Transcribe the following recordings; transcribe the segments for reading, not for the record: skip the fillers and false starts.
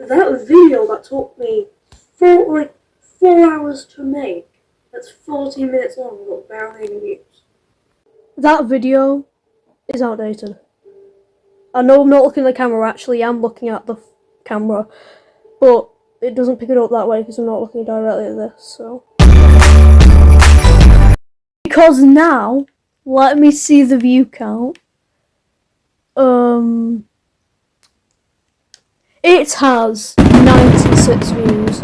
That video that took me 4 hours to make, that's 14 minutes long, but barely any views. That video is outdated. I know I'm not looking at the camera, actually I'm looking at the camera, but it doesn't pick it up that way because I'm not looking directly at this, so. Because now, let me see the view count. It has 96 views.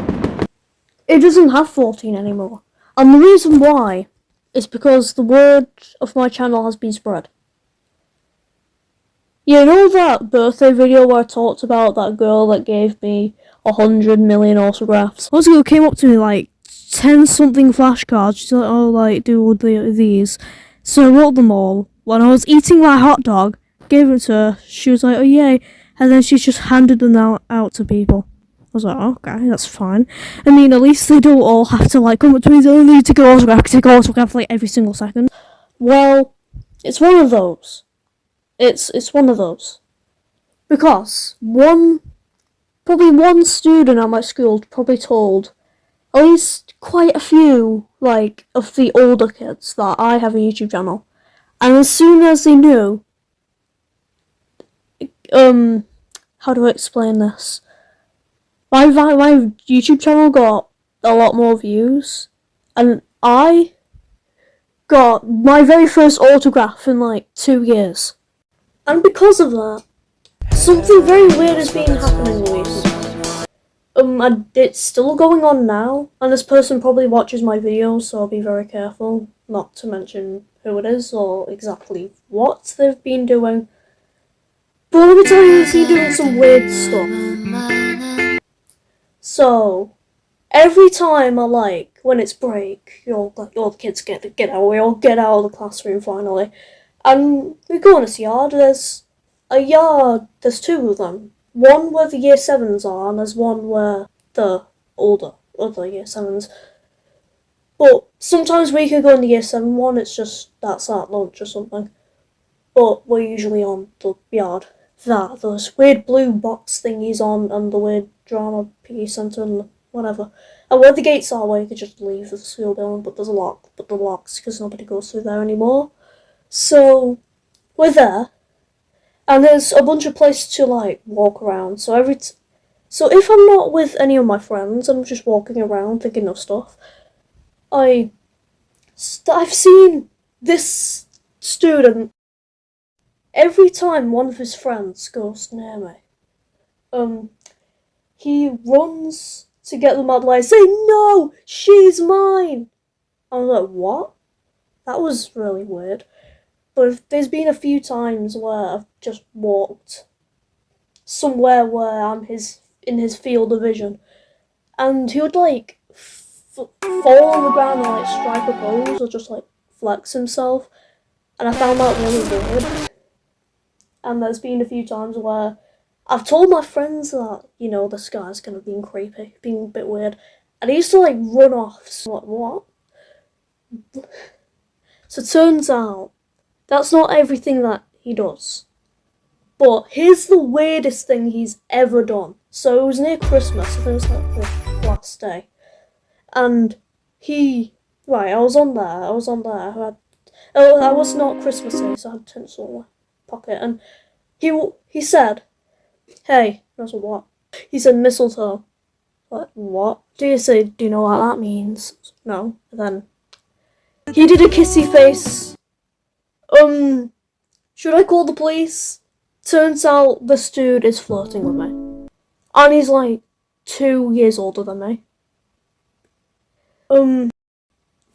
It doesn't have 14 anymore. And the reason why is because the word of my channel has been spread. You know that birthday video where I talked about that girl that gave me 100 million autographs? This girl came up to me like 10 something flashcards. She's like, oh, like, do these. So I wrote them all. When I was eating my hot dog, gave it to her. She was like, oh, yay. And then she just handed them out to people. I was like, oh, okay, that's fine. I mean, at least they don't all have to, like, come up to me and say, oh, I need to go autograph, like, every single second. Well, it's one of those. It's one of those. Because probably one student at my school probably told at least quite a few, like, of the older kids that I have a YouTube channel. And as soon as they knew, how do I explain this? My YouTube channel got a lot more views, and I got my very first autograph in like 2 years. And because of that, something very weird has been happening recently. It's still going on now, and this person probably watches my videos, so I'll be very careful not to mention who it is or exactly what they've been doing. But let me tell you, he's doing some weird stuff. So, every time when it's break, all the kids get out, we all get out of the classroom finally, and we go in this yard. There's there's 2 of them. One where the year 7s are, and there's one where the other year 7s. But sometimes we can go in the year 7 one, it's just that's at lunch or something. But we're usually on the yard. Those weird blue box thingies on, and the weird drama PE centre and whatever. And where the gates are, where you could just leave the school building, but there's a lock, but the lock's because nobody goes through there anymore. So, we're there, and there's a bunch of places to, like, walk around. So if I'm not with any of my friends, I'm just walking around thinking of stuff, I've seen this student. Every time one of his friends goes near me, he runs to get them out of the way, say, no, she's mine. I was like, what? That was really weird. But there's been a few times where I've just walked somewhere where I'm in his field of vision, and he would, like, fall on the ground and, like, strike a pose or just, like, flex himself, and I found that really weird. And there's been a few times where I've told my friends that, you know, this guy's kind of being creepy, being a bit weird, and he used to, like, run off. So, like, what? So it turns out that's not everything that he does. But here's the weirdest thing he's ever done. So it was near Christmas, I think it was like the last day. And I was on there, I was not Christmassy, so I had a tinsel in my pocket, and he said, hey, that's what? He said mistletoe. Like, what? Do you know what that means? No. And then he did a kissy face. Should I call the police? Turns out this dude is flirting with me. And he's like 2 years older than me.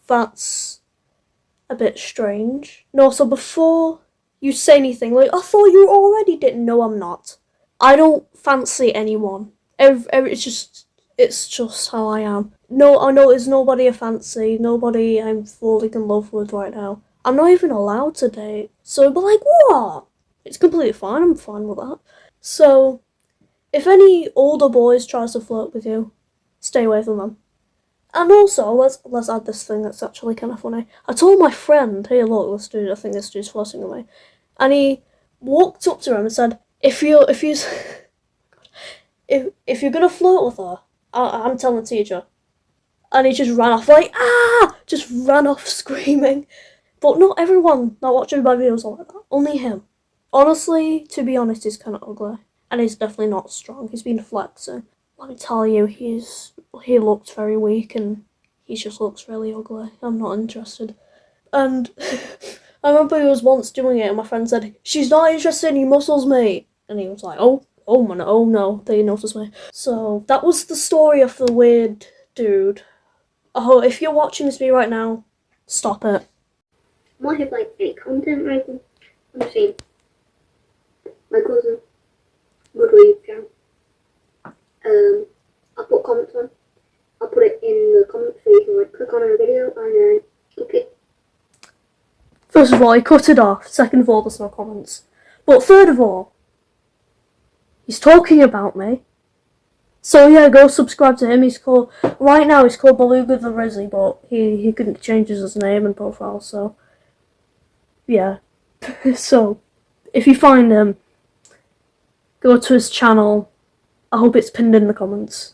That's a bit strange. No, so before you say anything, like, I thought you already didn't. No, I'm not. I don't fancy anyone. It's just how I am. No, I know there's nobody I fancy, nobody I'm falling in love with right now. I'm not even allowed to date. So, but like, what? It's completely fine, I'm fine with that. So, if any older boys tries to flirt with you, stay away from them. And also, let's add this thing that's actually kind of funny. I told my friend, hey look, I think this dude's flirting with me. And he walked up to him and said, if you if you're gonna flirt with her, I'm telling the teacher. And he just ran off like, ah! Just ran off screaming. But not everyone that watching my videos are like that. Only him. Honestly, to be honest, he's kind of ugly. And he's definitely not strong. He's been flexing. Let me tell you, he looks very weak and he just looks really ugly. I'm not interested. And I remember he was once doing it and my friend said, she's not interested in your muscles, mate. And he was like, oh man, oh no, they noticed me. So that was the story of the weird dude. Oh, if you're watching this video right now, stop it. I might have like any content writing. I'm saying my cousin would read channel. I'll put comments on. I'll put it in the comments so you can like click on our video and then click it. First of all, he cut it off. Second of all, there's no comments. But third of all, he's talking about me. So yeah, go subscribe to him. Right now he's called Beluga the Rizzy, but he couldn't change his name and profile, so yeah. So if you find him, go to his channel. I hope it's pinned in the comments.